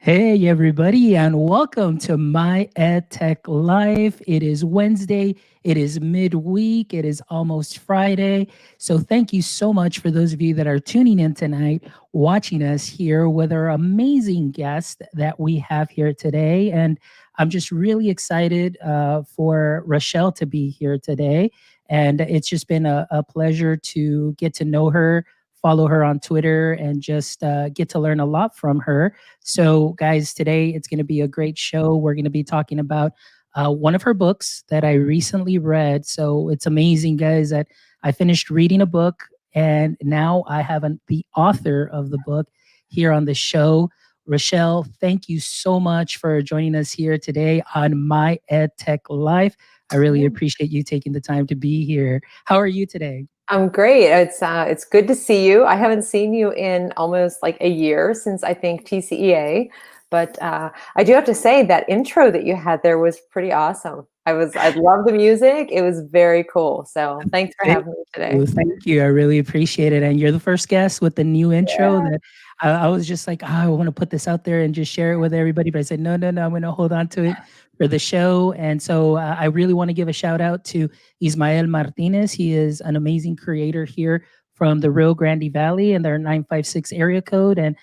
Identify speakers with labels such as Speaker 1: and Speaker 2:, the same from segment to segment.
Speaker 1: Hey, everybody, and welcome to My EdTech Life. It is Wednesday, it is midweek, it is almost Friday. So, thank you so much for those of you that are tuning in tonight, watching us here with our amazing guest that we have here today. And I'm just really excited for Rachelle to be here today. And it's just been a pleasure to get to know her, follow her on Twitter, and just get to learn a lot from her. So, guys, today it's going to be a great show. We're going to be talking about one of her books that I recently read. So, it's amazing, guys, that I finished reading a book and now I have the author of the book here on the show. Rachelle, thank you so much for joining us here today on My EdTech Life. I really
Speaker 2: Yeah.
Speaker 1: appreciate you taking the time to be here. How are you today?
Speaker 2: I'm great. It's good to see you. I haven't seen you in almost like a year since I think TCEA, but I do have to say that intro that you had there was pretty awesome. I love the music. It was very cool. So thanks for
Speaker 1: Thank
Speaker 2: having me today.
Speaker 1: you, thank you. I really appreciate it. And you're the first guest with the new intro
Speaker 2: Yeah.
Speaker 1: that I was just like, I want to put this out there and just share it with everybody. But I said, no, no, no, I'm going to hold on to it for the show. And so I really want to give a shout out to Ismael Martinez. He is an amazing creator here from the Rio Grande Valley and their 956 area code. And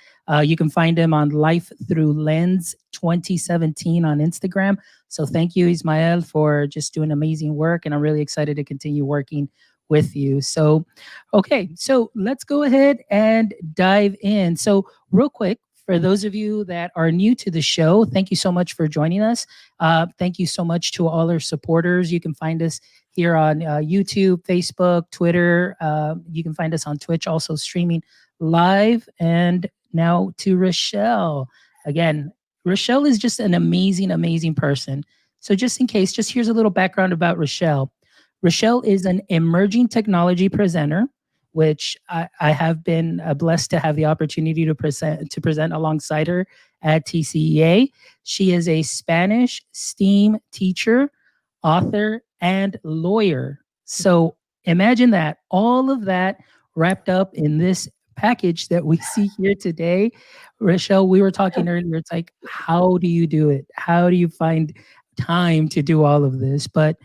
Speaker 1: you can find him on Life Through Lens 2017 on Instagram. So thank you, Ismael, for just doing amazing work. And I'm really excited to continue working with you. So, okay, so let's go ahead and dive in. So, real quick, for those of you that are new to the show, thank you so much for joining us. Thank you so much to all our supporters. You can find us here on YouTube, Facebook, Twitter. You can find us on Twitch, also streaming live. And now to Rachelle. Again, Rachelle is just an amazing, amazing person. So, just in case, just here's a little background about Rachelle. Rachelle is an emerging technology presenter, which I have been blessed to have the opportunity to present alongside her at TCEA. She is a Spanish STEAM teacher, author, and lawyer. So imagine that, all of that wrapped up in this package that we see here today. Rachelle, we were talking earlier. It's like, how do you do it? How do you find time to do all of this? But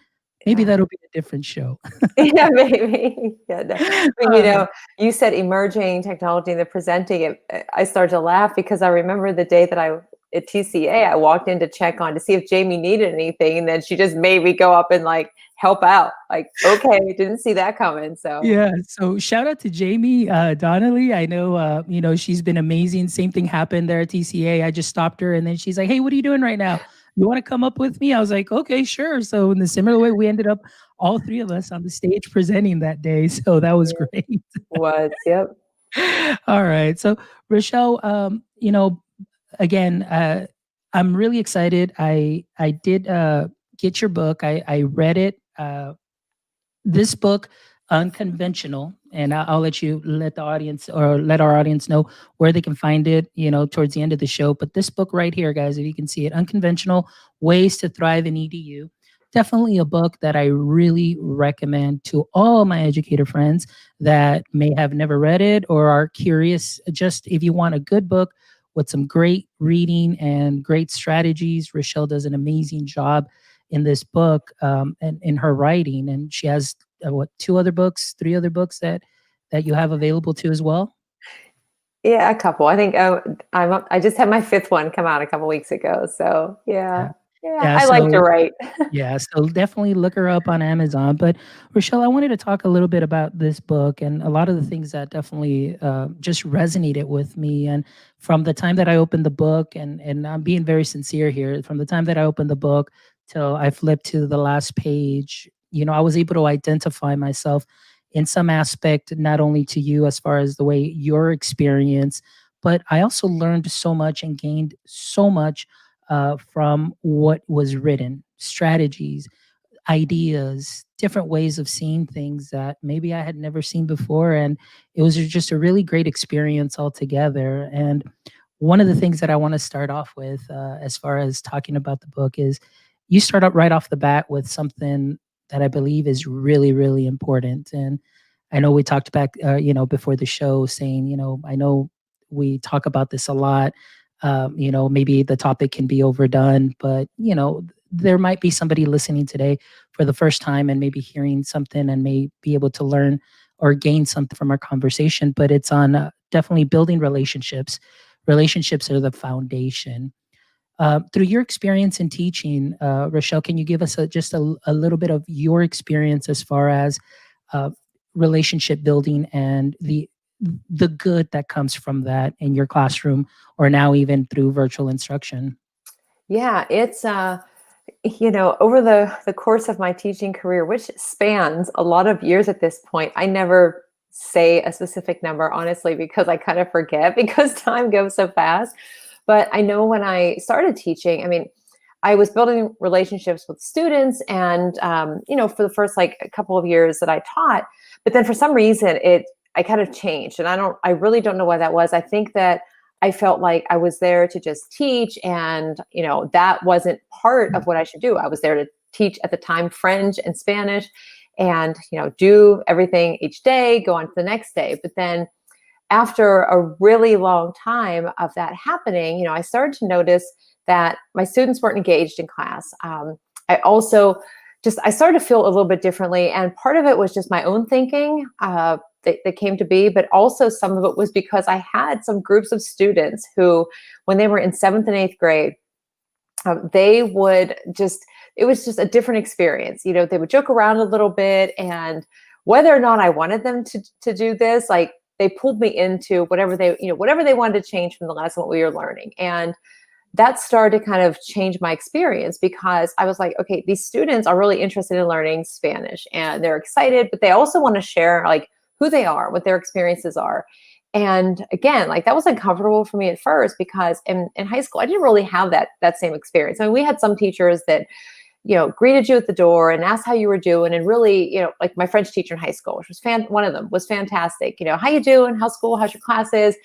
Speaker 1: maybe
Speaker 2: Yeah.
Speaker 1: that'll be a different show.
Speaker 2: Yeah, maybe. Yeah, no. I mean,
Speaker 1: Uh,
Speaker 2: you said emerging technology and the presenting it. I started to laugh because I remember the day that I at TCA, I walked in to check on to see if Jamie needed anything, and then she just made me go up and like help out. Like, okay, didn't see that coming. So
Speaker 1: yeah. So shout out to Jamie Donnelly. I know, she's been amazing. Same thing happened there at TCA. I just stopped her, and then she's like, "Hey, what are you doing right now? You want to come up with me?" I was like, "Okay, sure." So in the similar way, we ended up all three of us on the stage presenting that day. So that was
Speaker 2: yeah,
Speaker 1: great.
Speaker 2: was yep.
Speaker 1: All right. So Rochelle, again, I'm really excited. I did get your book. I read it. This book, Unconventional, and I'll let the audience or let our audience know where they can find it, towards the end of the show. But this book right here, guys, if you can see it, Unconventional Ways to Thrive in EDU. Definitely a book that I really recommend to all my educator friends that may have never read it or are curious. Just if you want a good book with some great reading and great strategies, Rochelle does an amazing job in this book, and in her writing. And she has what, two other books, three other books that you have available too as well.
Speaker 2: Yeah, a couple. I think I just had my fifth one come out a couple weeks ago. So
Speaker 1: Yeah.
Speaker 2: yeah, yeah,
Speaker 1: Yeah.
Speaker 2: I like to
Speaker 1: So
Speaker 2: write.
Speaker 1: yeah, so definitely look her up on Amazon. But Rochelle, I wanted to talk a little bit about this book and a lot of the things that definitely just resonated with me. And from the time that I opened the book, and I'm being very sincere here, from the time that I opened the book till I flipped to the last page, I was able to identify myself in some aspect, not only to you as far as the way your experience, but I also learned so much and gained so much from what was written, strategies, ideas, different ways of seeing things that maybe I had never seen before. And it was just a really great experience altogether. And one of the things that I want to start off with, as far as talking about the book, is you start up right off the bat with something that I believe is really, really important. And I know we talked back, before the show saying, I know we talk about this a lot. Maybe the topic can be overdone, but there might be somebody listening today for the first time and maybe hearing something and may be able to learn or gain something from our conversation. But it's on definitely building relationships. Relationships are the foundation. Through your experience in teaching, Rachelle, can you give us just a little bit of your experience as far as uh, relationship building and the good that comes from that in your classroom or now even through virtual instruction?
Speaker 2: Yeah, it's over the course of my teaching career, which spans a lot of years at this point, I never say a specific number, honestly, because I kind of forget because time goes so fast. But I know when I started teaching, I mean, I was building relationships with students, and for the first like a couple of years that I taught, but then for some reason I kind of changed, and I really don't know why that was. I think that I felt like I was there to just teach, and that wasn't part of what I should do. I was there to teach at the time French and Spanish, and do everything each day, go on to the next day. But then after a really long time of that happening, I started to notice that my students weren't engaged in class. I also I started to feel a little bit differently, and part of it was just my own thinking that came to be, but also some of it was because I had some groups of students who, when they were in 7th and 8th grade, they would just, it was just a different experience. They would joke around a little bit, and whether or not I wanted them to do this, like they pulled me into whatever whatever they wanted to change from the lesson, what we were learning. And that started to kind of change my experience, because I was like, okay, these students are really interested in learning Spanish and they're excited, but they also want to share like who they are, what their experiences are. And again, like that was uncomfortable for me at first, because in high school, I didn't really have that same experience. I mean, we had some teachers that greeted you at the door and asked how you were doing. And really, like my French teacher in high school, which was one of them was fantastic. How you doing? How's school? How's your classes?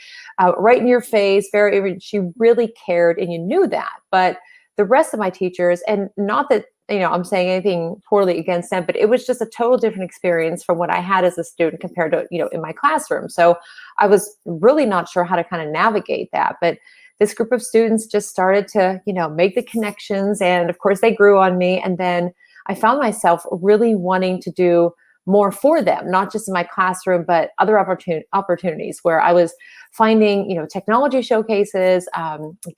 Speaker 2: Right in your face. She really cared, and you knew that. But the rest of my teachers, and not that, I'm saying anything poorly against them, but it was just a total different experience from what I had as a student compared to, in my classroom. So I was really not sure how to kind of navigate that. But this group of students just started to, make the connections. And of course, they grew on me. And then I found myself really wanting to do more for them, not just in my classroom, but other opportunities where I was finding, technology showcases,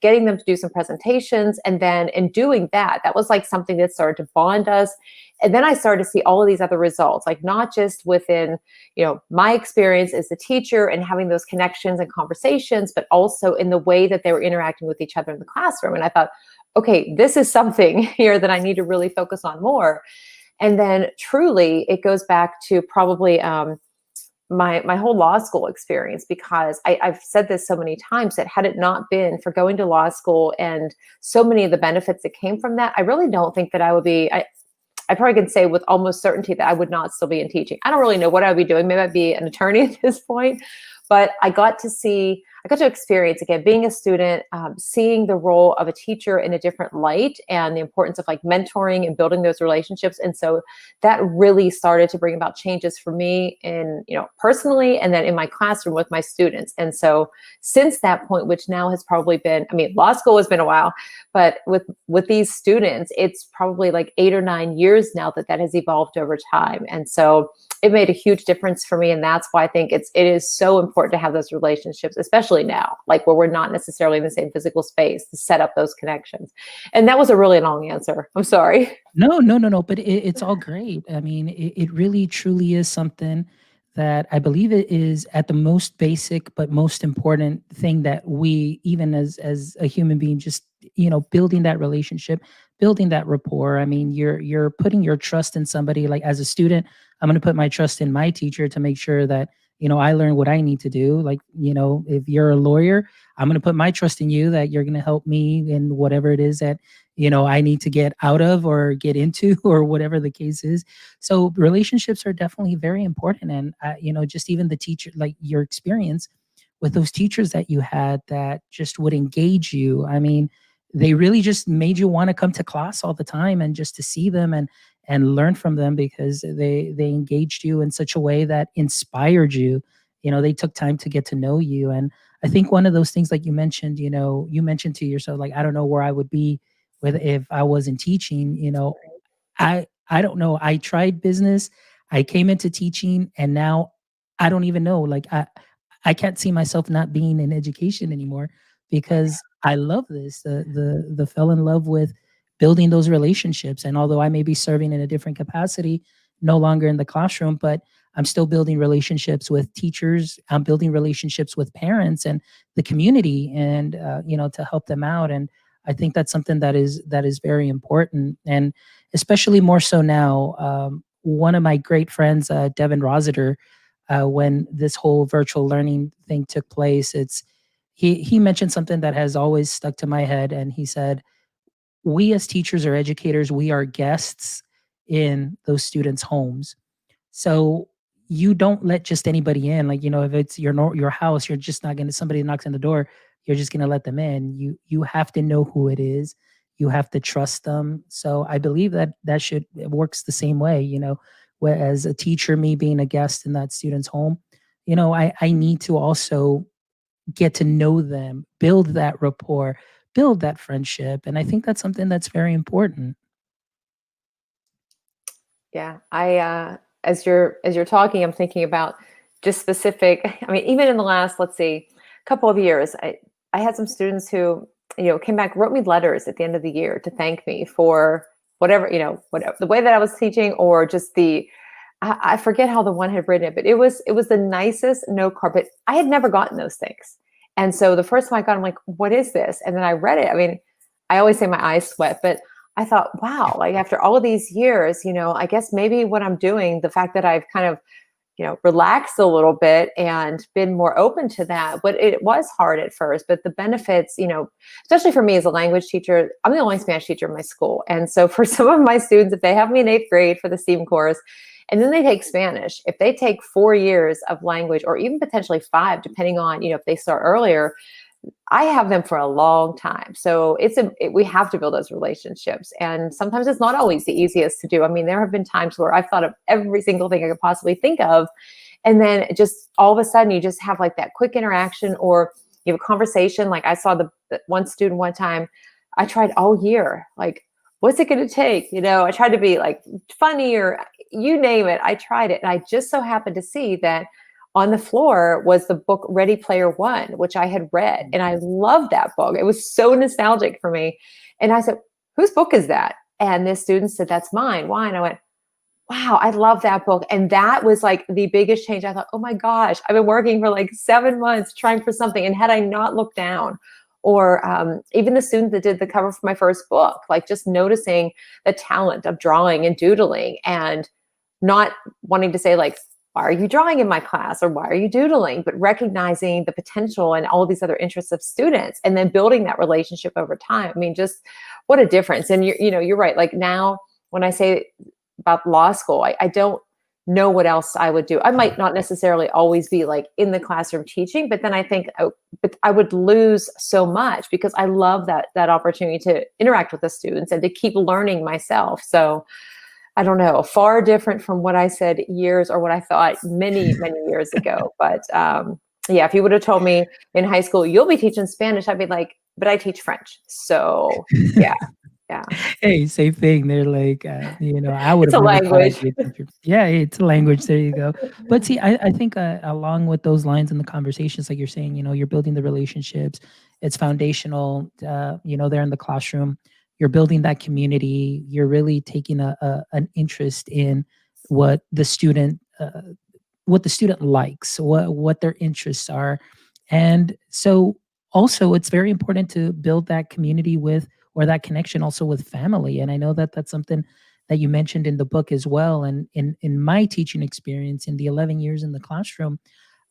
Speaker 2: getting them to do some presentations. And then in doing that, that was like something that started to bond us. And then I started to see all of these other results, like not just within, my experience as a teacher and having those connections and conversations, but also in the way that they were interacting with each other in the classroom. And I thought, okay, this is something here that I need to really focus on more. And then truly, it goes back to probably my whole law school experience, because I've said this so many times, that had it not been for going to law school and so many of the benefits that came from that, I really don't think that I would be, I probably can say with almost certainty that I would not still be in teaching. I don't really know what I would be doing. Maybe I'd be an attorney at this point. But I got to experience, again, being a student, seeing the role of a teacher in a different light, and the importance of like mentoring and building those relationships. And so that really started to bring about changes for me in, personally, and then in my classroom with my students. And so since that point, which now has probably been, I mean, law school has been a while, but with these students, it's probably like 8 or 9 years now that has evolved over time. And so it made a huge difference for me. And that's why I think it is so important to have those relationships, especially now, like where we're not necessarily in the same physical space, to set up those connections. And that was a really long answer. I'm sorry.
Speaker 1: No, no, no, no. But it's all great. I mean, it really truly is something that I believe it is at the most basic but most important thing that we, even as a human being, just building that relationship, building that rapport. I mean, you're putting your trust in somebody. Like as a student, I'm going to put my trust in my teacher to make sure that I learn what I need to do. Like if you're a lawyer, I'm going to put my trust in you that you're going to help me in whatever it is that I need to get out of or get into or whatever the case is. So relationships are definitely very important. And, just even the teacher, like your experience with those teachers that you had that just would engage you. I mean, they really just made you want to come to class all the time and just to see them and learn from them, because they engaged you in such a way that inspired you. They took time to get to know you. And I think one of those things, like you mentioned, you mentioned to yourself, like, I don't know where I would be with if I wasn't teaching. I don't know. I tried business, I came into teaching, and now I don't even know. Like, I can't see myself not being in education anymore because I love this. The fell in love with building those relationships. And although I may be serving in a different capacity, no longer in the classroom, but I'm still building relationships with teachers. I'm building relationships with parents and the community, and to help them out. And I think that's something that is very important, and especially more so now. One of my great friends, Devin Rossiter, when this whole virtual learning thing took place, he mentioned something that has always stuck to my head, and he said, "We as teachers or educators, we are guests in those students' homes." So you don't let just anybody in. Like, if it's your house, you're just not gonna somebody knocks on the door, you're just gonna let them in. You have to know who it is. You have to trust them. So I believe that it works the same way, whereas a teacher, me being a guest in that student's home, I need to also get to know them, build that rapport, build that friendship. And I think that's something that's very important.
Speaker 2: Yeah, as you're talking, I'm thinking about just specific. I mean, even in the last, let's see, couple of years, I had some students who came back, wrote me letters at the end of the year to thank me for whatever, whatever the way that I was teaching, or just I forget how the one had written it, but it was the nicest note card. But I had never gotten those things, and so the first time I got, I'm like, what is this? And then I read it. I mean, I always say my eyes sweat, but I thought, wow, like after all of these years, I guess maybe what I'm doing, the fact that I've kind of, relaxed a little bit and been more open to that. But it was hard at first, but the benefits, especially for me as a language teacher, I'm the only Spanish teacher in my school. And so for some of my students, if they have me in 8th grade for the STEAM course, and then they take Spanish, if they take 4 years of language, or even potentially 5, depending on, if they start earlier, I have them for a long time. So we have to build those relationships. And sometimes it's not always the easiest to do. I mean, there have been times where I've thought of every single thing I could possibly think of. And then just all of a sudden you just have like that quick interaction, or you have a conversation. Like I saw the one student one time, I tried all year, like, what's it going to take? I tried to be like funny, or you name it. I tried it. And I just so happened to see that on the floor was the book Ready Player One, which I had read. And I loved that book. It was so nostalgic for me. And I said, whose book is that? And this student said, that's mine. Why? And I went, wow, I love that book. And that was like the biggest change. I thought, oh my gosh, I've been working for like 7 months trying for something. And had I not looked down, or even the student that did the cover for my first book, like just noticing the talent of drawing and doodling, and not wanting to say like, why are you drawing in my class, or why are you doodling, but recognizing the potential and all of these other interests of students, and then building that relationship over time. I mean, just what a difference. And you're right. Like now when I say about law school, I don't know what else I would do. I might not necessarily always be like in the classroom teaching, but then I think, but I would lose so much, because I love that opportunity to interact with the students and to keep learning myself. So I don't know, far different from what I said years, or what I thought many, many years ago. But yeah, if you would have told me in high school, you'll be teaching Spanish, I'd be like, but I teach French. So yeah, yeah.
Speaker 1: Hey, same thing. They're like, I would
Speaker 2: It's
Speaker 1: have
Speaker 2: a
Speaker 1: never thought I'd
Speaker 2: language.
Speaker 1: be a teacher. Yeah, it's a language. There you go. But see, I think along with those lines in the conversations, like you're saying, you're building the relationships. It's foundational. They're in the classroom. You're building that community. You're really taking an interest in what the student uh, what the student likes, what their interests are. And so also it's very important to build that community with, or that connection also with, family. And I know that that's something that you mentioned in the book as well. And in my teaching experience in the 11 years in the classroom,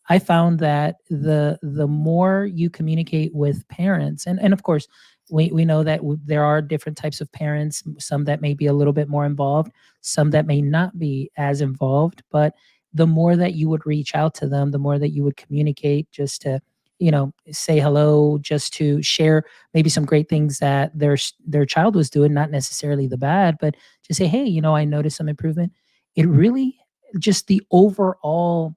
Speaker 1: I found that the more you communicate with parents, and of course, we know that there are different types of parents, some that may be a little bit more involved, some that may not be as involved, but the more that you would reach out to them, the more that you would communicate, just to, say hello, just to share maybe some great things that their child was doing, not necessarily the bad, but just say, hey, I noticed some improvement. It really, just the overall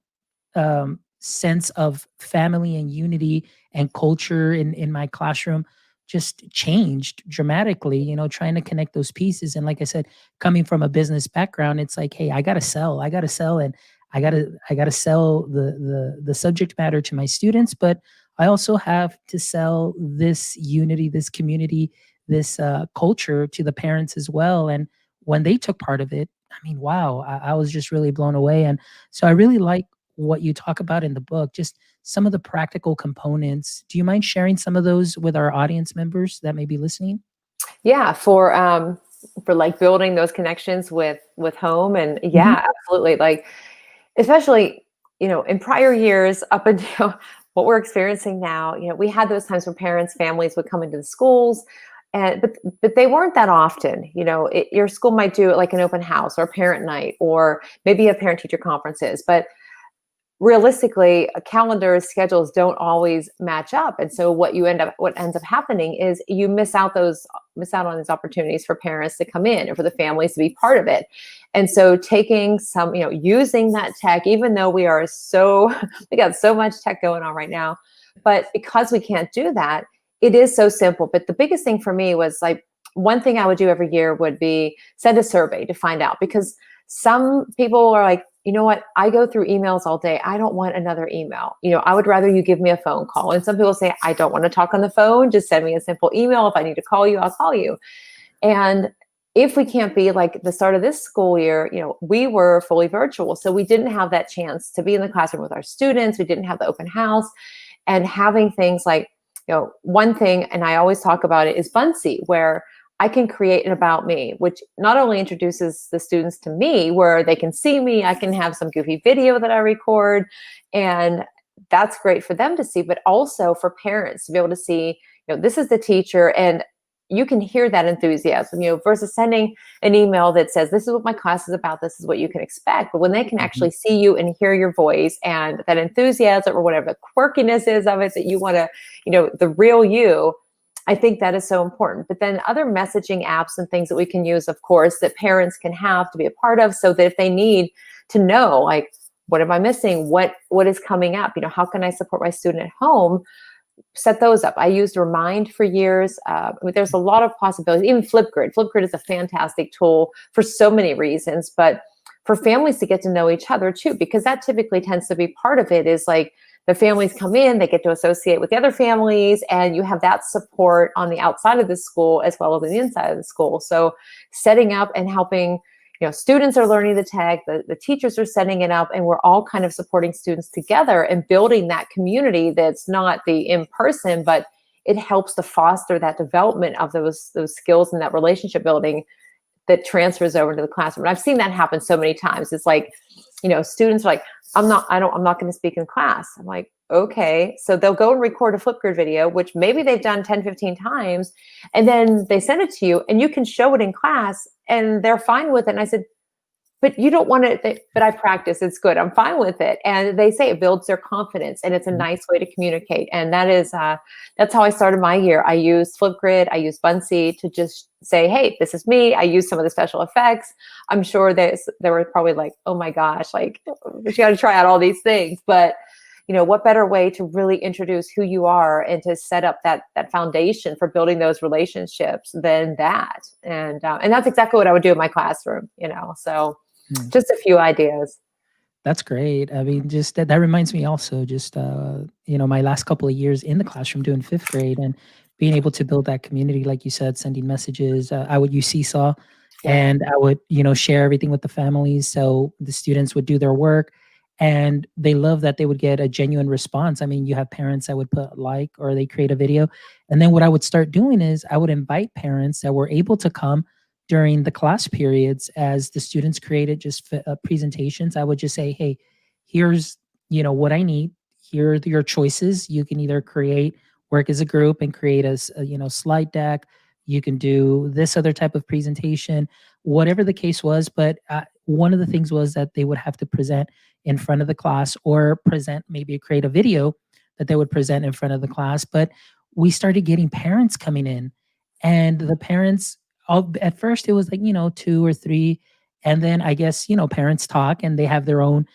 Speaker 1: sense of family and unity and culture in my classroom just changed dramatically, trying to connect those pieces. And like I said, coming from a business background, it's like, hey, I gotta sell, and I gotta sell the subject matter to my students, but I also have to sell this unity, this community, this culture to the parents as well. And when they took part of it, I mean, wow, I was just really blown away. And so I really like what you talk about in the book, just some of the practical components. Do you mind sharing some of those with our audience members that may be listening?
Speaker 2: Yeah, for like building those connections with home, and
Speaker 1: Hmm.
Speaker 2: yeah, absolutely. Like, especially, in prior years up until what we're experiencing now, we had those times when parents, families would come into the schools, and but they weren't that often. Your school might do like an open house or a parent night, or maybe a parent teacher conferences, but realistically, calendars, schedules don't always match up. And so what ends up happening is you miss out on these opportunities for parents to come in and for the families to be part of it. And so taking some, using that tech, even though we got so much tech going on right now, but because we can't do that, it is so simple. But the biggest thing for me was like, one thing I would do every year would be send a survey to find out, because some people are like, you know what? I go through emails all day. I don't want another email. I would rather you give me a phone call. And some people say, I don't want to talk on the phone. Just send me a simple email. If I need to call you, I'll call you. And if we can't be, like the start of this school year, we were fully virtual. So we didn't have that chance to be in the classroom with our students. We didn't have the open house, and having things like, one thing, and I always talk about it, is Buncee, where I can create an about me, which not only introduces the students to me, where they can see me, I can have some goofy video that I record, and that's great for them to see, but also for parents to be able to see, this is the teacher, and you can hear that enthusiasm, versus sending an email that says, this is what my class is about, this is what you can expect. But when they can
Speaker 1: Hmm.
Speaker 2: actually see you and hear your voice and that enthusiasm, or whatever the quirkiness is of it, that you want to, the real you, I think that is so important. But then other messaging apps and things that we can use, of course, that parents can have to be a part of, so that if they need to know, like, what am I missing? What is coming up? How can I support my student at home? Set those up. I used Remind for years. There's a lot of possibilities. Even Flipgrid. Flipgrid is a fantastic tool for so many reasons, but for families to get to know each other too, because that typically tends to be part of it, is like the families come in, they get to associate with the other families, and you have that support on the outside of the school as well as on the inside of the school. So setting up and helping, students are learning the tech, the teachers are setting it up, and we're all kind of supporting students together and building that community that's not the in-person, but it helps to foster that development of those skills and that relationship building that transfers over to the classroom. And I've seen that happen so many times. It's like, students are like, I'm not going to speak in class. I'm like, okay. So they'll go and record a Flipgrid video, which maybe they've done 10, 15 times. And then they send it to you, and you can show it in class, and they're fine with it. And I said, but you don't want to, but I practice, it's good, I'm fine with it. And they say it builds their confidence, and it's a nice way to communicate. And that's how I started my year. I used Flipgrid, I used Buncee to just say, hey, this is me. I used some of the special effects. I'm sure there were probably like, oh my gosh, like, you got to try out all these things. But what better way to really introduce who you are and to set up that foundation for building those relationships than that. And that's exactly what I would do in my classroom, so
Speaker 1: Hmm.
Speaker 2: just a few ideas.
Speaker 1: That's great. I mean, just that reminds me also, just my last couple of years in the classroom doing fifth grade, and being able to build that community, like you said, sending messages. I would use Seesaw,
Speaker 2: Yeah.
Speaker 1: and I would, share everything with the families, so the students would do their work, and they love that they would get a genuine response. I mean, you have parents that would put like, or they create a video, and then what I would start doing is I would invite parents that were able to come during the class periods as the students created just presentations. I would just say, hey, here's, what I need. Here are your choices. You can either work as a group and create a slide deck. You can do this other type of presentation, whatever the case was. But one of the things was that they would have to present in front of the class, or create a video that they would present in front of the class. But we started getting parents coming in, and the parents, at first it was like, two or three. And then I guess, parents talk and they have their own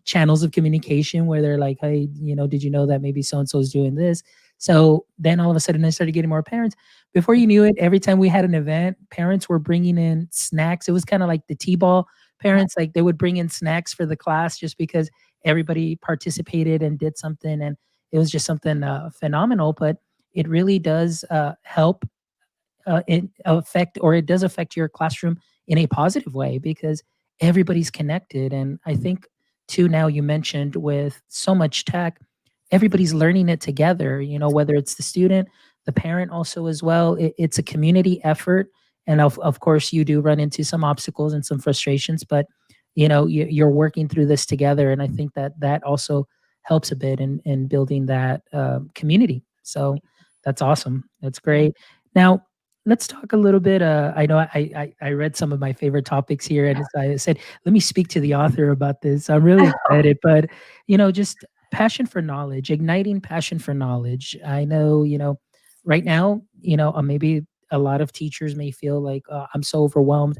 Speaker 1: channels of communication where they're like, hey, did you know that maybe so and so is doing this? So then all of a sudden I started getting more parents. Before you knew it, every time we had an event, parents were bringing in snacks. It was kind of like the T-ball parents, like they would bring in snacks for the class just because everybody participated and did something. And it was just something phenomenal. But it really does help it does affect your classroom in a positive way because everybody's connected. And I think too, now you mentioned with so much tech, everybody's learning it together, whether it's the student, the parent also as well. It's a community effort. And of course you do run into some obstacles and some frustrations, but you're working through this together. And I think that also helps a bit in building that community. So that's awesome. That's great. Now, let's talk a little bit. I know I read some of my favorite topics here, and I said, let me speak to the author about this. I'm really excited, but just passion for knowledge, igniting passion for knowledge. I know, right now, maybe a lot of teachers may feel like I'm so overwhelmed.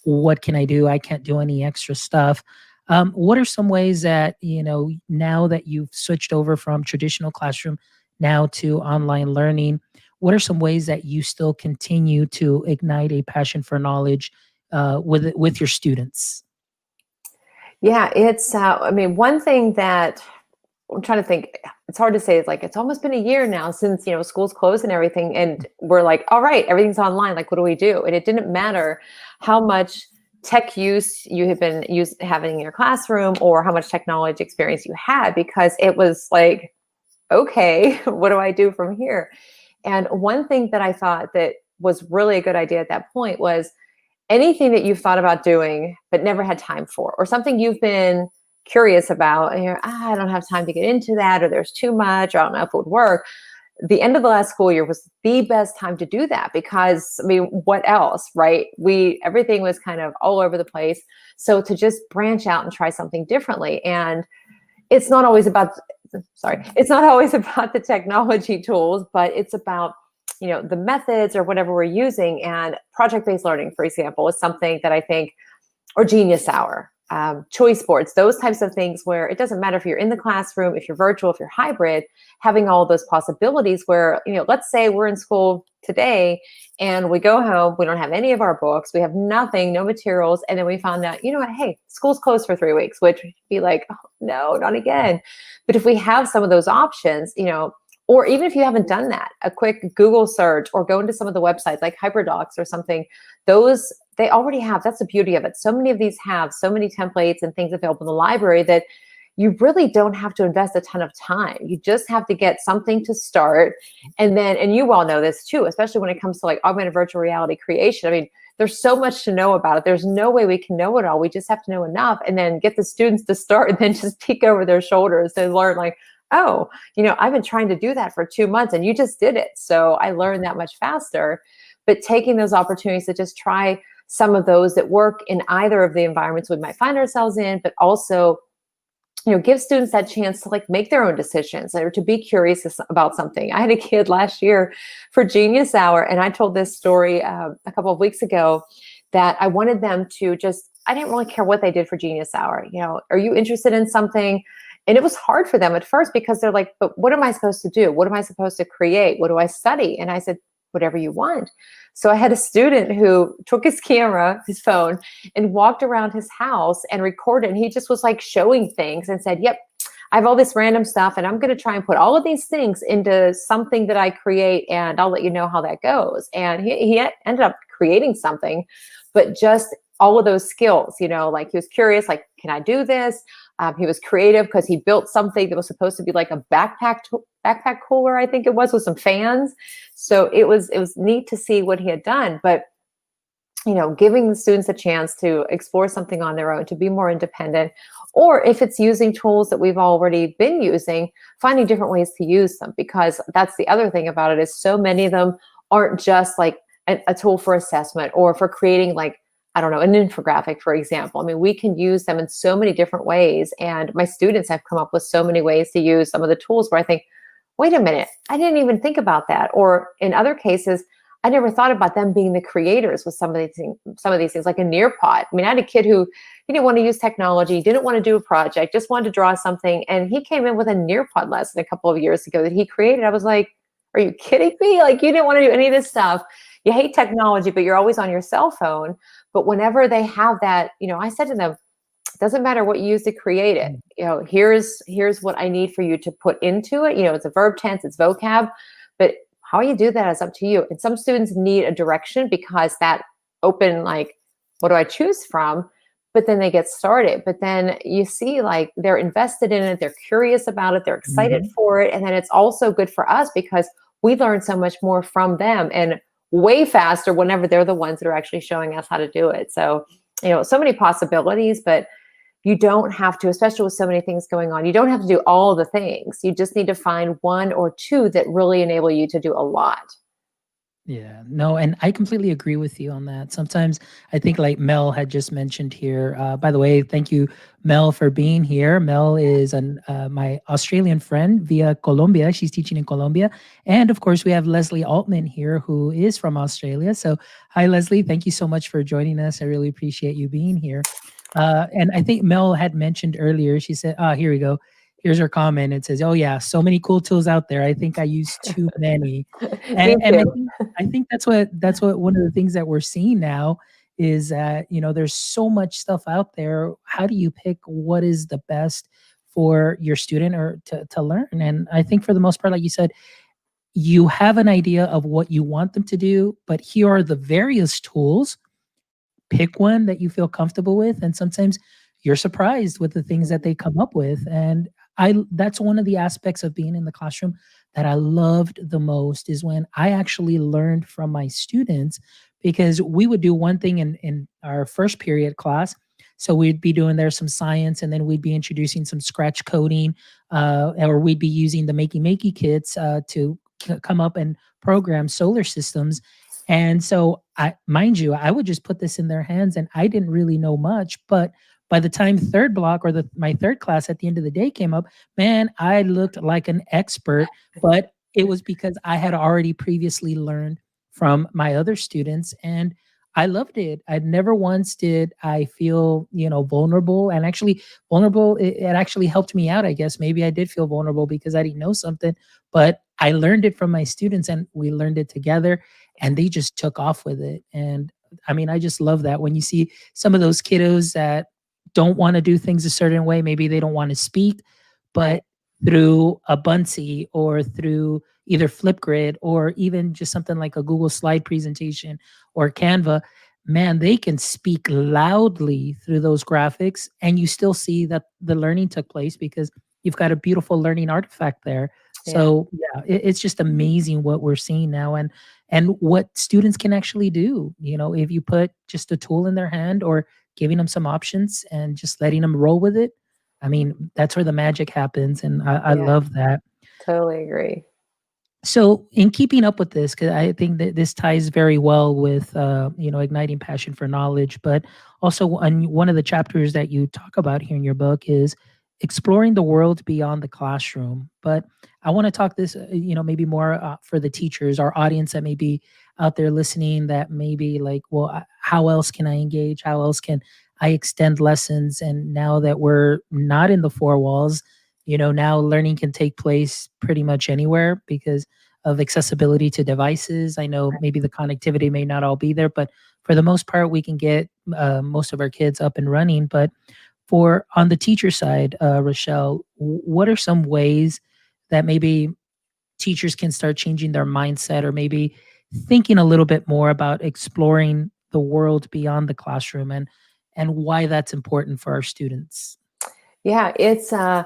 Speaker 1: What can I do? I can't do any extra stuff. What are some ways that now that you've switched over from traditional classroom now to online learning? What are some ways that you still continue to ignite a passion for knowledge with your students?
Speaker 2: Yeah, it's, one thing that I'm trying to think, it's hard to say, it's like, it's almost been a year now since, school's closed and everything. And we're like, all right, everything's online. Like, what do we do? And it didn't matter how much tech use you had been having in your classroom or how much technology experience you had, because it was like, okay, what do I do from here? And one thing that I thought that was really a good idea at that point was anything that you've thought about doing but never had time for, or something you've been curious about and you're, I don't have time to get into that, or there's too much, or I don't know if it would work. The end of the last school year was the best time to do that because, what else, right? Everything was kind of all over the place. So to just branch out and try something differently. And it's not always about the technology tools, but it's about, the methods or whatever we're using. And project-based learning, for example, is something that I think, or Genius Hour, choice boards, those types of things where it doesn't matter if you're in the classroom, if you're virtual, if you're hybrid, having all those possibilities where, let's say we're in school today and we go home, we don't have any of our books, we have nothing, no materials. And then we found out, what, hey, school's closed for 3 weeks, which would be like, oh, no, not again. But if we have some of those options, or even if you haven't done that, a quick Google search or go into some of the websites like HyperDocs or something, those they already have. That's the beauty of it. So many of these have so many templates and things available in the library that you really don't have to invest a ton of time. You just have to get something to start. And then, and you all know this too, especially when it comes to like augmented virtual reality creation. There's so much to know about it. There's no way we can know it all. We just have to know enough and then get the students to start and then just peek over their shoulders and learn like, oh, I've been trying to do that for 2 months and you just did it. So I learned that much faster. But taking those opportunities to just try some of those that work in either of the environments we might find ourselves in, but also, give students that chance to like make their own decisions or to be curious about something. I had a kid last year for Genius Hour, and I told this story a couple of weeks ago that I wanted them to I didn't really care what they did for Genius Hour. Are you interested in something? And it was hard for them at first because they're like, but what am I supposed to do? What am I supposed to create? What do I study? And I said, whatever you want. So I had a student who took his camera, his phone, and walked around his house and recorded. And he just was like showing things and said, yep, I have all this random stuff and I'm going to try and put all of these things into something that I create and I'll let you know how that goes. And he ended up creating something, but just all of those skills, like he was curious, like, can I do this? He was creative because he built something that was supposed to be like a backpack cooler, I think it was, with some fans. So it was neat to see what he had done. But giving the students a chance to explore something on their own, to be more independent, or if it's using tools that we've already been using, finding different ways to use them, because that's the other thing about it is so many of them aren't just like a tool for assessment or for creating like, I don't know, an infographic, for example. We can use them in so many different ways. And my students have come up with so many ways to use some of the tools where I think, wait a minute, I didn't even think about that. Or in other cases, I never thought about them being the creators with some of these things, like a Nearpod. I mean, I had a kid who he didn't want to use technology, didn't want to do a project, just wanted to draw something. And he came in with a Nearpod lesson a couple of years ago that he created. I was like, are you kidding me? Like, you didn't want to do any of this stuff. You hate technology, but you're always on your cell phone. But whenever they have that, I said to them, it doesn't matter what you use to create it. Here's what I need for you to put into it. It's a verb tense, it's vocab, but how you do that is up to you. And some students need a direction because that open, like, what do I choose from? But then they get started. But then you see, like, they're invested in it, they're curious about it, they're excited for it. And then it's also good for us because we learn so much more from them and way faster whenever they're the ones that are actually showing us how to do it. So, so many possibilities, but you don't have to, especially with so many things going on, you don't have to do all the things. You just need to find one or two that really enable you to do a lot.
Speaker 1: Yeah, no, and I completely agree with you on that. Sometimes I think, like Mel had just mentioned here. By the way, thank you, Mel, for being here. Mel is my Australian friend via Colombia. She's teaching in Colombia, and of course, we have Leslie Altman here, who is from Australia. So, hi, Leslie. Thank you so much for joining us. I really appreciate you being here. And I think Mel had mentioned earlier. She said, here we go. Here's her comment. It says, "Oh yeah, so many cool tools out there. I think I use too many."
Speaker 2: Me
Speaker 1: And
Speaker 2: too.
Speaker 1: I think that's what one of the things that we're seeing now is that, there's so much stuff out there. How do you pick what is the best for your student or to learn? And I think for the most part, like you said, you have an idea of what you want them to do, but here are the various tools. Pick one that you feel comfortable with, and sometimes you're surprised with the things that they come up with. And that's one of the aspects of being in the classroom that I loved the most, is when I actually learned from my students, because we would do one thing in our first period class. So we'd be doing there some science, and then we'd be introducing some scratch coding, or we'd be using the makey kits to come up and program solar systems. And so, mind you, I would just put this in their hands, and I didn't really know much. But by the time third block, or my third class at the end of the day came up, man, I looked like an expert. But it was because I had already previously learned from my other students, and I loved it. I never once did I feel, vulnerable. And actually, vulnerable, it actually helped me out, I guess. Maybe I did feel vulnerable because I didn't know something, but I learned it from my students, and we learned it together, and they just took off with it. And I mean, I just love that when you see some of those kiddos that don't want to do things a certain way. Maybe they don't want to speak,
Speaker 2: Right.
Speaker 1: but through a Bunsy or through either Flipgrid or even just something like a Google slide presentation or Canva, man, they can speak loudly through those graphics, and you still see that the learning took place because you've got a beautiful learning artifact there.
Speaker 2: Yeah.
Speaker 1: So yeah, it's just amazing what we're seeing now, and what students can actually do. If you put just a tool in their hand, or giving them some options and just letting them roll with it. I mean, that's where the magic happens, and I
Speaker 2: Yeah.
Speaker 1: love that.
Speaker 2: Totally agree.
Speaker 1: So, in keeping up with this, because I think that this ties very well with, igniting passion for knowledge, but also one of the chapters that you talk about here in your book is exploring the world beyond the classroom. But I want to talk this, maybe more for the teachers, our audience that may be out there listening, that may be like, well, how else can I engage? How else can I extend lessons? And now that we're not in the four walls, now learning can take place pretty much anywhere because of accessibility to devices. I know maybe the connectivity may not all be there, but for the most part, we can get most of our kids up and running. But for on the teacher side, Rachelle, what are some ways that maybe teachers can start changing their mindset, or maybe thinking a little bit more about exploring the world beyond the classroom, and why that's important for our students?
Speaker 2: Yeah, I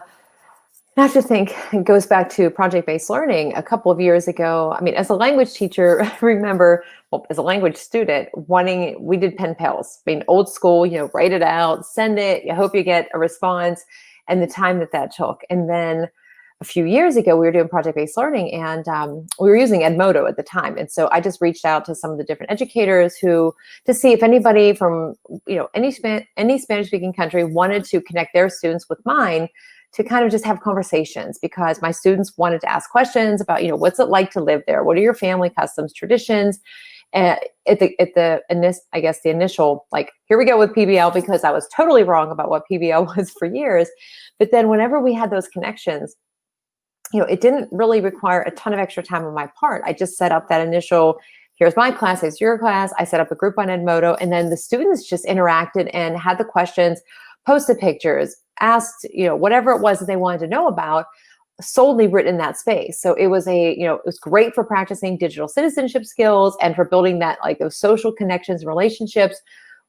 Speaker 2: have to think, it goes back to project-based learning a couple of years ago. I mean, as a language teacher, I remember, well, as a language student, we did pen pals, being old school, write it out, send it, you hope you get a response, and the time that took. And then a few years ago, we were doing project-based learning, and we were using Edmodo at the time. And so I just reached out to some of the different educators to see if anybody from, any Spanish-speaking country wanted to connect their students with mine to kind of just have conversations, because my students wanted to ask questions about, what's it like to live there? What are your family customs, traditions? And I guess the initial, like, here we go with PBL, because I was totally wrong about what PBL was for years. But then whenever we had those connections, it didn't really require a ton of extra time on my part. I just set up that initial, here's my class, here's your class. I set up a group on Edmodo, and then the students just interacted and had the questions, posted pictures, asked, whatever it was that they wanted to know about, solely written in that space. So it was it was great for practicing digital citizenship skills and for building that, like, those social connections and relationships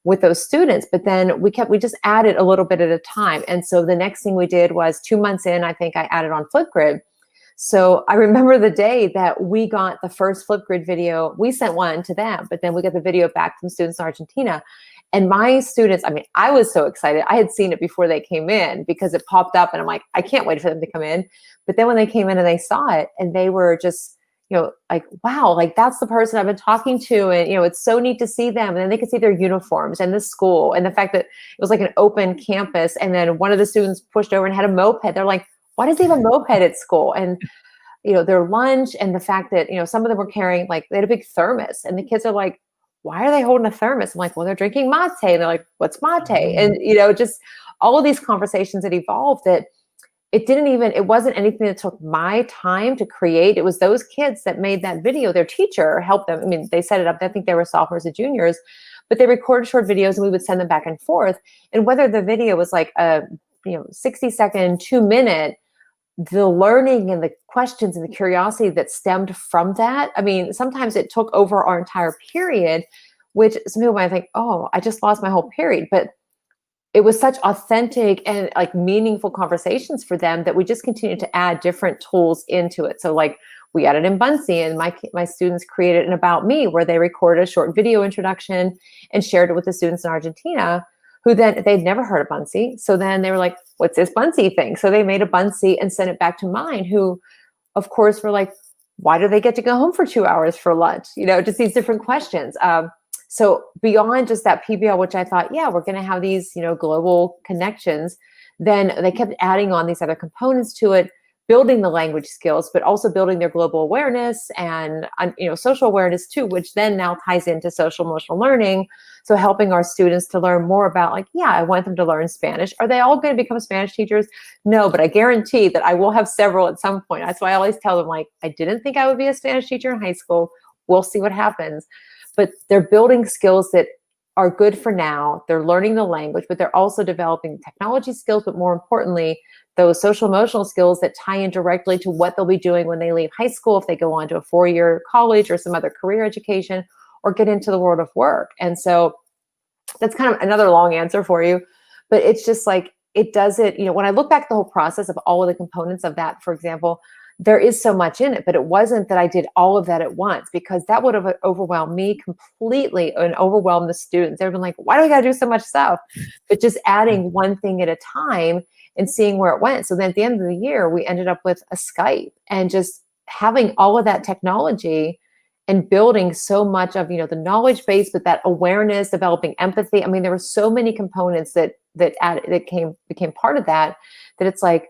Speaker 2: with those students. But then we just added a little bit at a time. And so the next thing we did was 2 months in, I think I added on Flipgrid. So I remember the day that we got the first Flipgrid video. We sent one to them, but then we got the video back from students in Argentina. And my students, I was so excited. I had seen it before they came in because it popped up, and I'm like, I can't wait for them to come in. But then when they came in and they saw it, and they were just, like, wow, like, that's the person I've been talking to. And, it's so neat to see them. And then they could see their uniforms and the school, and the fact that it was like an open campus. And then one of the students pushed over and had a moped. They're like, why does he have a moped at school? And, their lunch, and the fact that, some of them were carrying, like, they had a big thermos, and the kids are like, why are they holding a thermos? I'm like, well, they're drinking mate. And they're like, what's mate? And, just all of these conversations that evolved, that it wasn't anything that took my time to create. It was those kids that made that video. Their teacher helped them. They set it up. I think they were sophomores and juniors, but they recorded short videos, and we would send them back and forth. And whether the video was like a, 60-second, 2-minute, the learning and the questions and the curiosity that stemmed from that. Sometimes it took over our entire period, which some people might think, oh, I just lost my whole period. But it was such authentic and, like, meaningful conversations for them that we just continued to add different tools into it. So, like, we added in Bunsey, and my students created an About Me, where they recorded a short video introduction and shared it with the students in Argentina, who then, they'd never heard of Bunsey. So then they were like, what's this Bunsey thing? So they made a Bunsey and sent it back to mine, who, of course, were like, why do they get to go home for 2 hours for lunch? Just these different questions. So beyond just that PBL, which I thought, yeah, we're going to have these, global connections, then they kept adding on these other components to it, building the language skills, but also building their global awareness and, social awareness too, which then now ties into social emotional learning. So helping our students to learn more about, like, yeah, I want them to learn Spanish. Are they all going to become Spanish teachers? No, but I guarantee that I will have several at some point. That's why I always tell them, like, I didn't think I would be a Spanish teacher in high school. We'll see what happens. But they're building skills that are good for now. They're learning the language, but they're also developing technology skills, but more importantly, those social emotional skills that tie in directly to what they'll be doing when they leave high school, if they go on to a 4-year college or some other career education, or get into the world of work. And so that's kind of another long answer for you, but it's just like, it does it, when I look back at the whole process of all of the components of that, for example, there is so much in it, but it wasn't that I did all of that at once, because that would have overwhelmed me completely and overwhelmed the students. They've been like, why do we got to do so much stuff? But just adding one thing at a time and seeing where it went. So then at the end of the year, we ended up with a Skype, and just having all of that technology and building so much of, the knowledge base, but that awareness, developing empathy. There were so many components that became part of that it's like,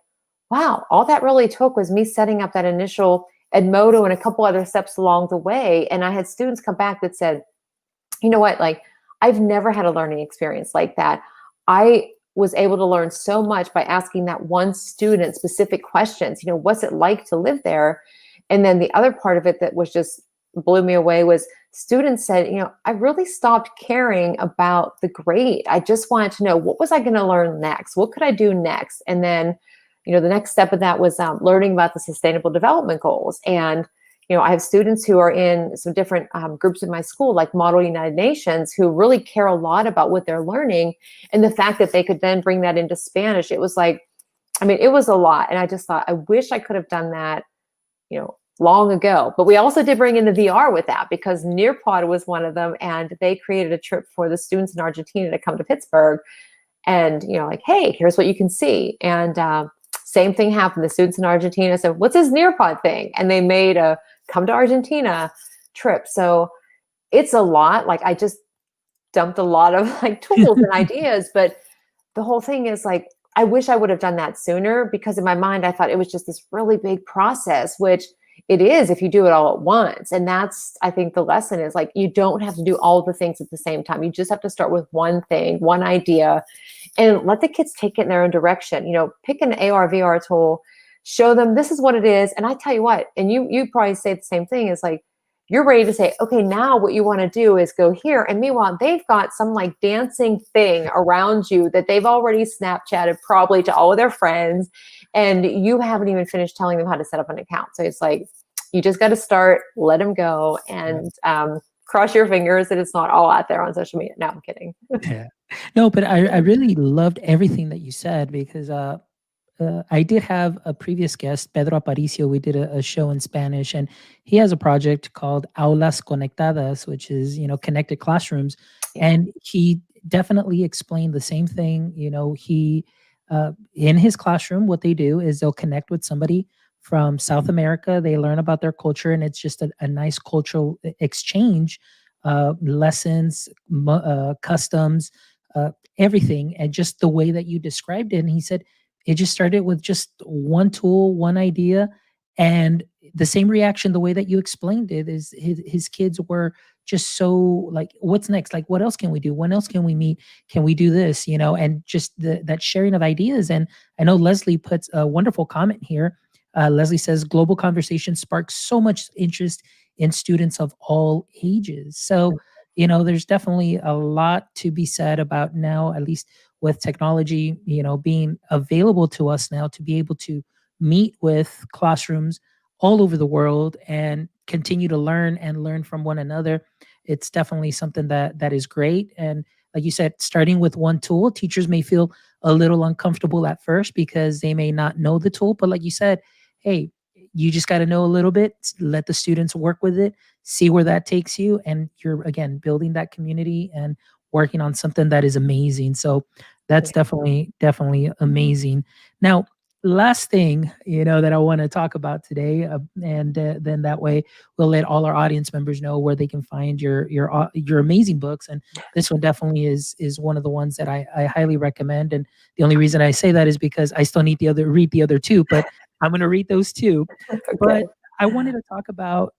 Speaker 2: wow, all that really took was me setting up that initial Edmodo and a couple other steps along the way. And I had students come back that said, you know what, like, I've never had a learning experience like that. I was able to learn so much by asking that one student specific questions. What's it like to live there? And then the other part of it that was just blew me away was students said, I really stopped caring about the grade. I just wanted to know, what was I going to learn next? What could I do next? And then, the next step of that was learning about the Sustainable Development Goals. And, I have students who are in some different groups in my school, like Model United Nations, who really care a lot about what they're learning. And the fact that they could then bring that into Spanish, it was like, it was a lot. And I just thought, I wish I could have done that, long ago. But we also did bring in the VR with that, because Nearpod was one of them, and they created a trip for the students in Argentina to come to Pittsburgh, and like, hey, here's what you can see. And same thing happened. The students in Argentina said, what's this Nearpod thing? And they made a come to Argentina trip. So it's a lot. Like, I just dumped a lot of, like, tools and ideas, but the whole thing is, like, I wish I would have done that sooner, because in my mind, I thought it was just this really big process, which it is if you do it all at once. And that's, I think the lesson is like, you don't have to do all the things at the same time. You just have to start with one thing, one idea, and let the kids take it in their own direction. Pick an AR, VR tool, show them this is what it is. And I tell you what, and you probably say the same thing, is like, you're ready to say, okay, now what you want to do is go here. And meanwhile, they've got some like dancing thing around you that they've already Snapchatted probably to all of their friends. And you haven't even finished telling them how to set up an account. So it's like, you just got to start, let them go, and cross your fingers that it's not all out there on social media. No, I'm kidding.
Speaker 1: Yeah. No, but I really loved everything that you said, because I did have a previous guest, Pedro Aparicio. We did a show in Spanish, and he has a project called Aulas Conectadas, which is, connected classrooms.
Speaker 2: Yeah.
Speaker 1: And he definitely explained the same thing. He, in his classroom, what they do is they'll connect with somebody from South America. They learn about their culture, and it's just a nice cultural exchange, lessons, customs, everything. And just the way that you described it. And he said, it just started with just one tool, one idea, and the same reaction. The way that you explained it is his kids were just so like, what's next? Like, what else can we do? When else can we meet? Can we do this? And just that sharing of ideas. And I know Leslie puts a wonderful comment here. Leslie says, global conversation sparks so much interest in students of all ages. So, there's definitely a lot to be said about now, at least with technology, being available to us now, to be able to meet with classrooms all over the world and continue to learn from one another. It's definitely something that is great. And like you said, starting with one tool, teachers may feel a little uncomfortable at first because they may not know the tool. But like you said, hey, you just got to know a little bit, let the students work with it, see where that takes you. And you're, again, building that community and working on something that is amazing. So that's definitely amazing. Now, last thing, that I want to talk about today, and then that way we'll let all our audience members know where they can find your amazing books. And this one definitely is one of the ones that I highly recommend. And the only reason I say that is because I still need read the other two, but I'm going to read those too.
Speaker 2: Okay.
Speaker 1: But I wanted to talk about,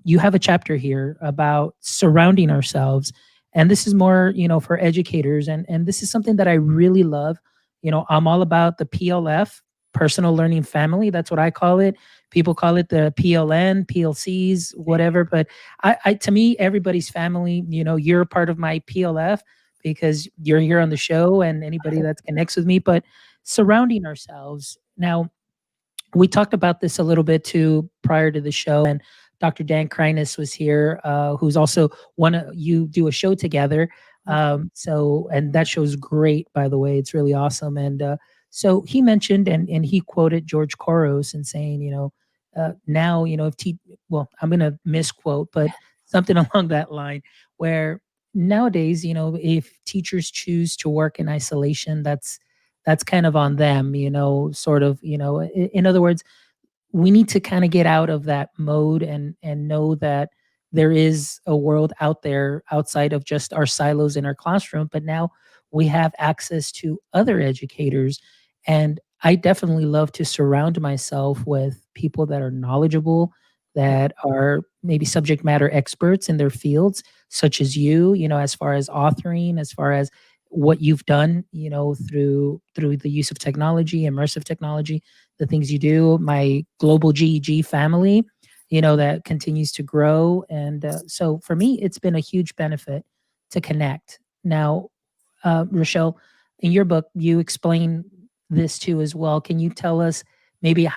Speaker 1: you have a chapter here about surrounding ourselves. And this is more, for educators. And this is something that I really love. I'm all about the PLF, personal learning family. That's what I call it. People call it the PLN, PLCs, whatever. But to me, everybody's family. You're a part of my PLF because you're here on the show, and anybody that connects with me. But surrounding ourselves. Now, we talked about this a little bit too prior to the show, and Dr. Dan Kreines was here, who's also you do a show together. And that show's great, by the way. It's really awesome. And so he mentioned, and he quoted George Koros and saying, now, well, I'm going to misquote, but something along that line, where nowadays, if teachers choose to work in isolation, that's kind of on them, sort of, in other words, we need to kind of get out of that mode and know that there is a world out there outside of just our silos in our classroom. But now we have access to other educators. And I definitely love to surround myself with people that are knowledgeable, that are maybe subject matter experts in their fields, such as you, as far as authoring, as far as what you've done, through the use of technology, immersive technology, the things you do, my global GEG family, that continues to grow. And so for me, it's been a huge benefit to connect. Now, Rachelle, in your book, you explain this too as well. Can you tell us maybe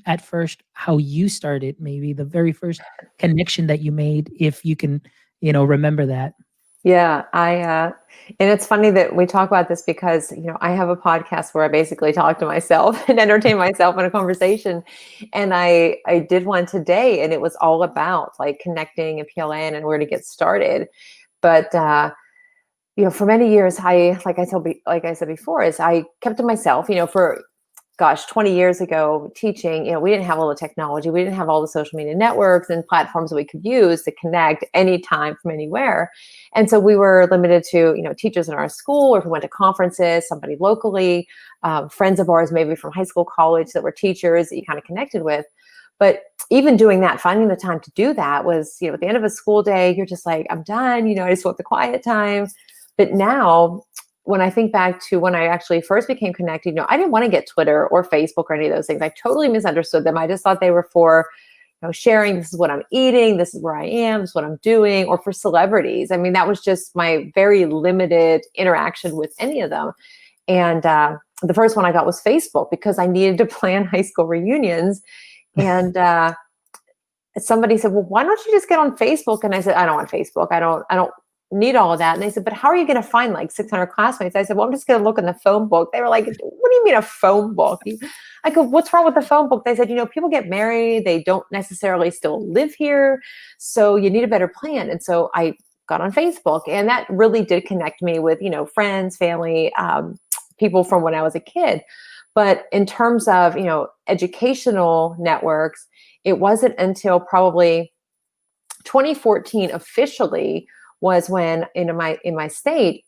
Speaker 1: at first how you started, maybe the very first connection that you made, if you can, remember that?
Speaker 2: Yeah, and it's funny that we talk about this because, I have a podcast where I basically talk to myself and entertain myself in a conversation. And I did one today, and it was all about like connecting a PLN and where to get started. But, for many years, like I said before, is I kept to myself, for gosh, 20 years ago teaching, we didn't have all the technology. We didn't have all the social media networks and platforms that we could use to connect anytime from anywhere. And so we were limited to, teachers in our school, or if we went to conferences, somebody locally, friends of ours, maybe from high school, college, that were teachers that you kind of connected with. But even doing that, finding the time to do that was, at the end of a school day, you're just like, I'm done, I just want the quiet time. But now, when I think back to when I actually first became connected, I didn't want to get Twitter or Facebook or any of those things. I totally misunderstood them. I just thought they were for, sharing, this is what I'm eating, this is where I am, this is what I'm doing, or for celebrities. I mean, that was just my very limited interaction with any of them. And the first one I got was Facebook, because I needed to plan high school reunions. And somebody said, well, why don't you just get on Facebook? And I said, I don't want Facebook. I don't need all of that. And they said, but how are you going to find like 600 classmates? I said, well, I'm just going to look in the phone book. They were like, what do you mean a phone book? I go, what's wrong with the phone book? They said, people get married. They don't necessarily still live here. So you need a better plan. And so I got on Facebook, and that really did connect me with, friends, family, people from when I was a kid. But in terms of, educational networks, it wasn't until probably 2014 officially was when in my state,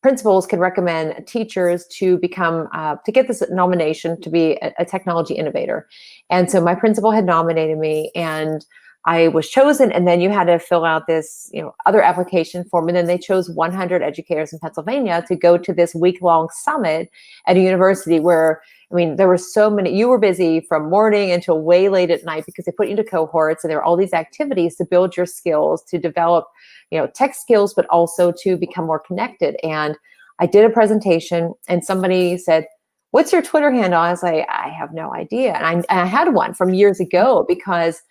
Speaker 2: principals could recommend teachers to become to get this nomination to be a technology innovator. And so my principal had nominated me, and I was chosen. And then you had to fill out this other application form, and then they chose 100 educators in Pennsylvania to go to this week-long summit at a university where, there were so many. You were busy from morning until way late at night, because they put you into cohorts, and there were all these activities to build your skills, to develop tech skills, but also to become more connected. And I did a presentation, and somebody said, what's your Twitter handle? I was like, I have no idea. And I had one from years ago, because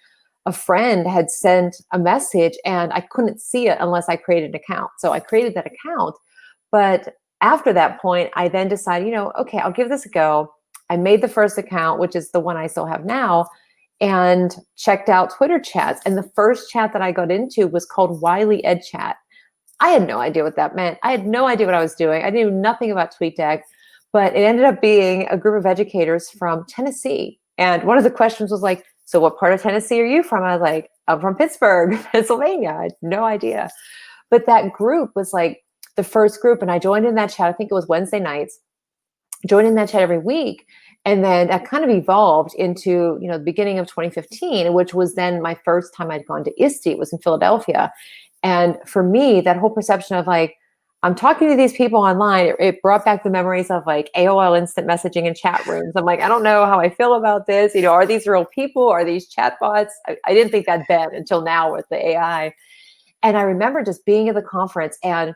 Speaker 2: a friend had sent a message and I couldn't see it unless I created an account. So I created that account. But after that point, I then decided, okay, I'll give this a go. I made the first account, which is the one I still have now, and checked out Twitter chats. And the first chat that I got into was called My Ed Chat. I had no idea what that meant. I had no idea what I was doing. I knew nothing about TweetDeck, but it ended up being a group of educators from Tennessee. And one of the questions was like, so what part of Tennessee are you from? I was like, I'm from Pittsburgh, Pennsylvania. I had no idea. But that group was like the first group. And I joined in that chat. I think it was Wednesday nights. Joined in that chat every week. And then that kind of evolved into, the beginning of 2015, which was then my first time I'd gone to ISTE. It was in Philadelphia. And for me, that whole perception of like, I'm talking to these people online, it brought back the memories of like AOL instant messaging and chat rooms. I'm like, I don't know how I feel about this. Are these real people? Are these chatbots? I didn't think that then until now with the AI. And I remember just being at the conference, and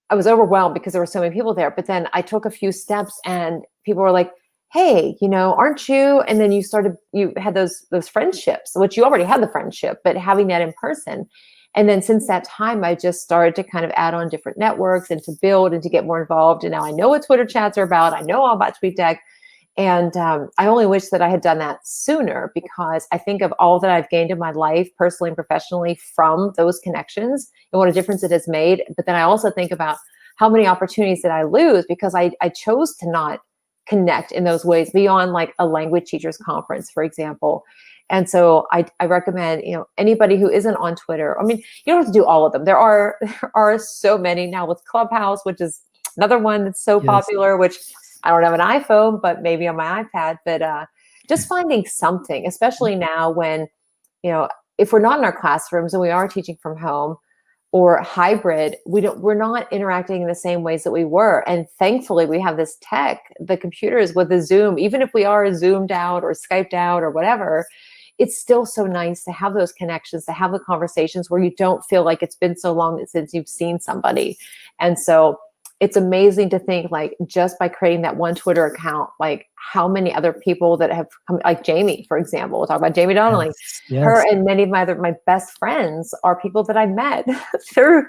Speaker 2: I was overwhelmed because there were so many people there. But then I took a few steps, and people were like, hey, aren't you? And then you had those friendships, which you already had the friendship, but having that in person. And then since that time, I just started to kind of add on different networks and to build and to get more involved. And now I know what Twitter chats are about. I know all about TweetDeck. And I only wish that I had done that sooner, because I think of all that I've gained in my life, personally and professionally, from those connections and what a difference it has made. But then I also think about how many opportunities did I lose because I chose to not connect in those ways beyond like a language teachers conference, for example. And so I recommend, anybody who isn't on Twitter, you don't have to do all of them. There are so many now with Clubhouse, which is another one that's so popular, which I don't have an iPhone, but maybe on my iPad. But just finding something, especially now when, if we're not in our classrooms and we are teaching from home or hybrid, we're not interacting in the same ways that we were. And thankfully we have this tech, the computers with the Zoom, even if we are Zoomed out or Skyped out or whatever, it's still so nice to have those connections, to have the conversations where you don't feel like it's been so long since you've seen somebody. And so it's amazing to think, like, just by creating that one Twitter account, like how many other people that have come, like Jamie, for example, we'll talk about Jamie Donnelly.
Speaker 1: Yes.
Speaker 2: Her and many of my best friends are people that I met through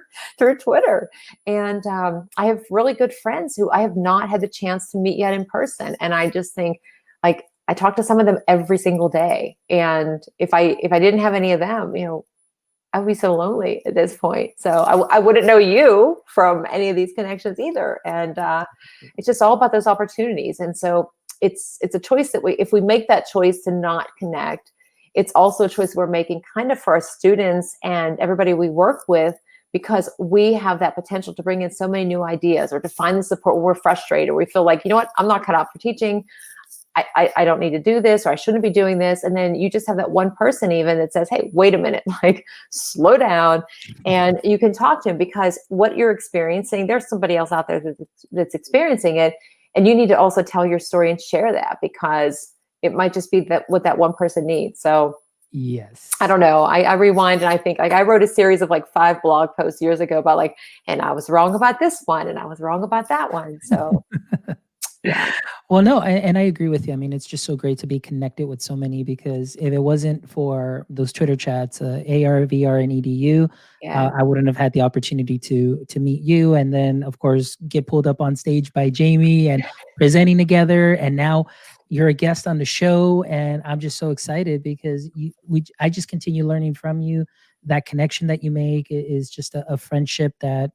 Speaker 2: Twitter. And I have really good friends who I have not had the chance to meet yet in person. And I just think, like, I talk to some of them every single day. And if I didn't have any of them, I would be so lonely at this point. So I wouldn't know you from any of these connections either. And it's just all about those opportunities. And so it's a choice that if we make that choice to not connect, it's also a choice we're making kind of for our students and everybody we work with, because we have that potential to bring in so many new ideas or to find the support when we're frustrated, or we feel like, you know what, I'm not cut out for teaching. I don't need to do this, or I shouldn't be doing this. And then you just have that one person even that says, hey, wait a minute, like slow down. And you can talk to him, because what you're experiencing, there's somebody else out there that's experiencing it. And you need to also tell your story and share that, because it might just be that what that one person needs. So
Speaker 1: Yes.
Speaker 2: I don't know. I rewind and I think, like, I wrote a series of like 5 blog posts years ago about like, and I was wrong about this one and I was wrong about that one. So yeah.
Speaker 1: Well, no, and I agree with you. I mean, it's just so great to be connected with so many, because if it wasn't for those Twitter chats, AR, VR, and EDU,
Speaker 2: Yeah.
Speaker 1: I wouldn't have had the opportunity to meet you, and then of course get pulled up on stage by Jamie and presenting together, and now you're a guest on the show, and I'm just so excited because I just continue learning from you. That connection that you make is just a friendship that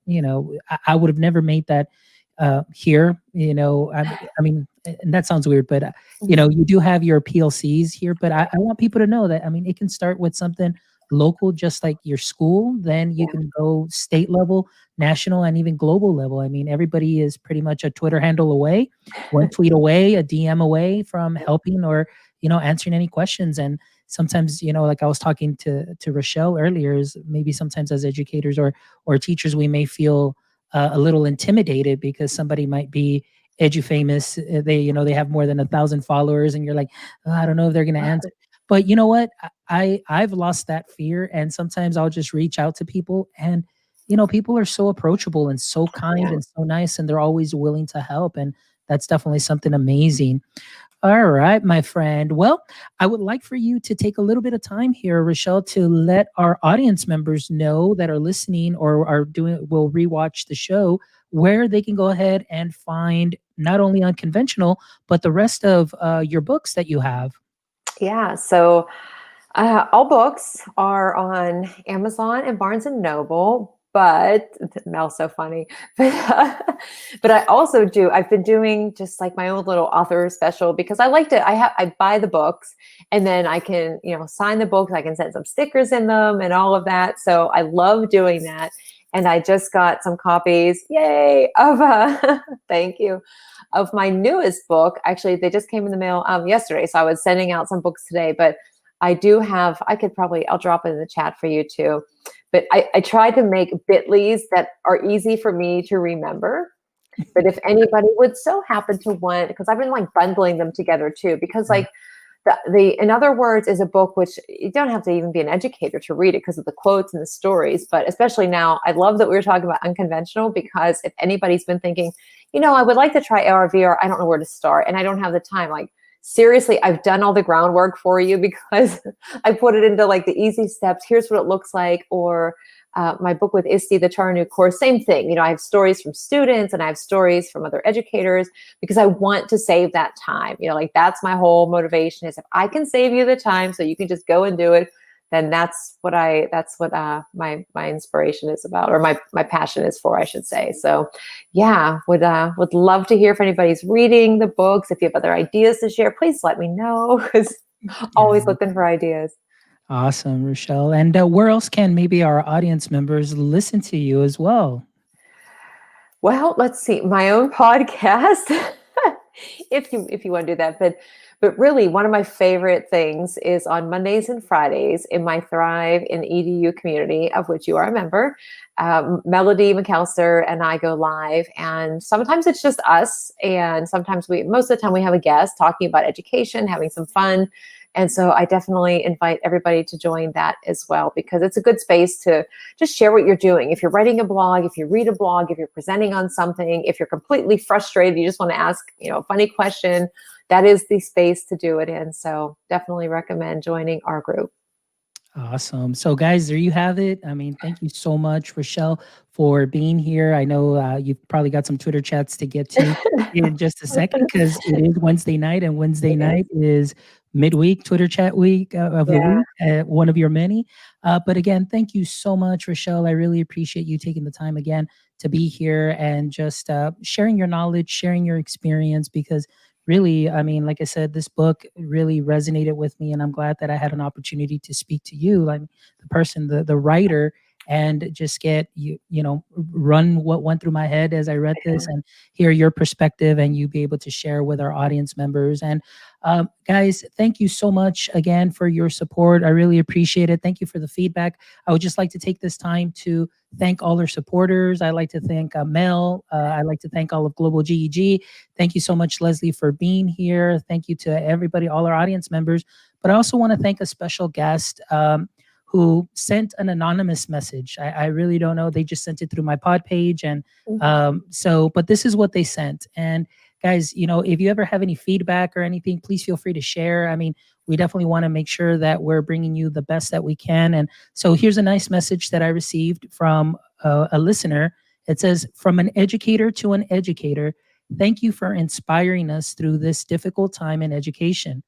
Speaker 1: I would have never made that here. I mean, and that sounds weird, but you do have your PLCs here, but I want people to know that, I mean, it can start with something local, just like your school, then you
Speaker 2: Yeah.
Speaker 1: can go state level, national, and even global level. I mean, everybody is pretty much a Twitter handle away, one tweet away, a DM away from helping or answering any questions. And sometimes, like I was talking to Rachelle earlier, is maybe sometimes as educators or teachers, we may feel a little intimidated because somebody might be edufamous. They have more than 1,000 followers, and you're like, oh, I don't know if they're going to answer. But you know what? I've lost that fear, and sometimes I'll just reach out to people, and people are so approachable and so kind
Speaker 2: Yeah.
Speaker 1: and so nice, and they're always willing to help, and that's definitely something amazing. All right, my friend. Well, I would like for you to take a little bit of time here, Rachelle, to let our audience members know that are listening or will rewatch the show, where they can go ahead and find not only Unconventional, but the rest of your books that you have.
Speaker 2: Yeah. So all books are on Amazon and Barnes and Noble, but Mel's so funny. But I also I've been doing just like my own little author special, because I like to, I buy the books and then I can, sign the books. I can send some stickers in them and all of that. So I love doing that. And I just got some copies, yay, of, thank you, of my newest book. Actually, they just came in the mail yesterday. So I was sending out some books today, but I do have, I'll drop it in the chat for you too. But I try to make bit.lys that are easy for me to remember. But if anybody would so happen to want, because I've been like bundling them together too, because like the In Other Words is a book which you don't have to even be an educator to read it because of the quotes and the stories. But especially now, I love that we were talking about Unconventional, because if anybody's been thinking, I would like to try AR, VR, I don't know where to start and I don't have the time. Like, seriously, I've done all the groundwork for you, because I put it into like the easy steps. Here's what it looks like. Or my book with Isti, the Char New Course, same thing. I have stories from students and I have stories from other educators, because I want to save that time. Like that's my whole motivation, is if I can save you the time so you can just go and do it, then that's what my inspiration is about, or my passion is for, I should say. So yeah, would love to hear if anybody's reading the books. If you have other ideas to share, please let me know, because always looking for ideas.
Speaker 1: Awesome, Rachelle. And where else can maybe our audience members listen to you as well?
Speaker 2: Well, let's see, my own podcast, if you want to do that. But really, one of my favorite things is on Mondays and Fridays in my Thrive in EDU community, of which you are a member. Melody McAllister and I go live, and sometimes it's just us, and sometimes most of the time we have a guest talking about education, having some fun. And so I definitely invite everybody to join that as well, because it's a good space to just share what you're doing. If you're writing a blog, if you read a blog, if you're presenting on something, if you're completely frustrated, you just want to ask, a funny question, that is the space to do it in. So definitely recommend joining our group.
Speaker 1: Awesome. So, guys, there you have it. I mean, thank you so much, Rachelle, for being here. I know you've probably got some Twitter chats to get to in just a second, because it is Wednesday night, and Wednesday night is midweek Twitter chat week of the week, one of your many. But again, thank you so much, Rachelle. I really appreciate you taking the time again to be here and just sharing your knowledge, sharing your experience, because really, I mean, like I said, this book really resonated with me, and I'm glad that I had an opportunity to speak to you, like the person, the writer, and just get run what went through my head as I read this, and hear your perspective, and you be able to share with our audience members. And guys, thank you so much again for your support. I really appreciate it. Thank you for the feedback. I would just like to take this time to thank all our supporters. I'd like to thank Mel. I'd like to thank all of Global GEG. Thank you so much, Leslie, for being here. Thank you to everybody, all our audience members. But I also want to thank a special guest who sent an anonymous message. I really don't know. They just sent it through my pod page. And but this is what they sent. And guys, if you ever have any feedback or anything, please feel free to share. I mean, we definitely want to make sure that we're bringing you the best that we can. And so here's a nice message that I received from a listener. It says, "From an educator to an educator, thank you for inspiring us through this difficult time in education.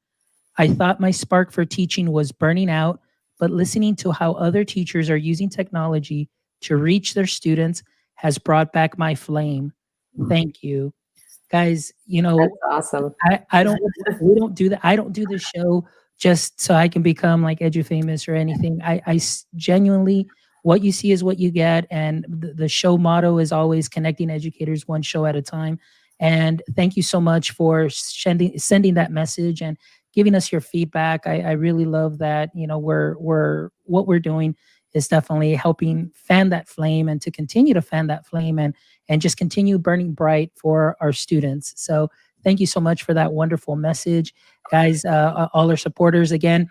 Speaker 1: I thought my spark for teaching was burning out, but listening to how other teachers are using technology to reach their students has brought back my flame. Thank you." Guys,
Speaker 2: That's awesome.
Speaker 1: I don't we don't do that. I don't do this show just so I can become like EduFamous or anything. Genuinely, what you see is what you get, and the show motto is always connecting educators one show at a time. And thank you so much for sending that message and giving us your feedback. I really love that. We're what we're doing is definitely helping fan that flame, and to continue to fan that flame, and just continue burning bright for our students. So thank you so much for that wonderful message, guys. All our supporters again.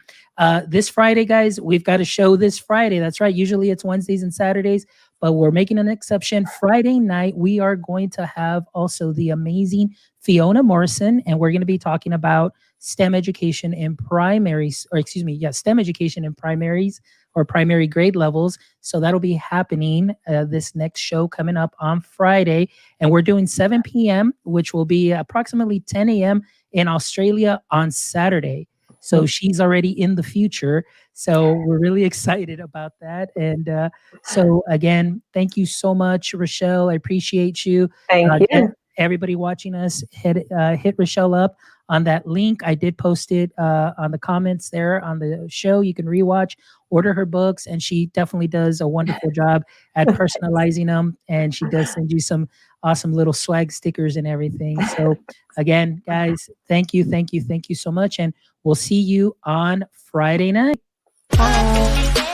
Speaker 1: This Friday, guys, we've got a show this Friday. That's right. Usually it's Wednesdays and Saturdays, but we're making an exception. Friday night, we are going to have also the amazing Fiona Morrison, and we're going to be talking about STEM education in primaries, or excuse me, STEM education in primaries or primary grade levels. So that'll be happening this next show coming up on Friday. And we're doing 7 p.m., which will be approximately 10 a.m. in Australia on Saturday. So she's already in the future. So we're really excited about that. And so again, thank you so much, Rachelle. I appreciate you.
Speaker 2: Thank you.
Speaker 1: Everybody watching us, hit Rachelle up on that link. I did post it on the comments there on the show. You can rewatch, order her books, and she definitely does a wonderful job at personalizing them. And she does send you some awesome little swag stickers and everything. So again, guys, thank you so much. And we'll see you on Friday night.
Speaker 2: Bye.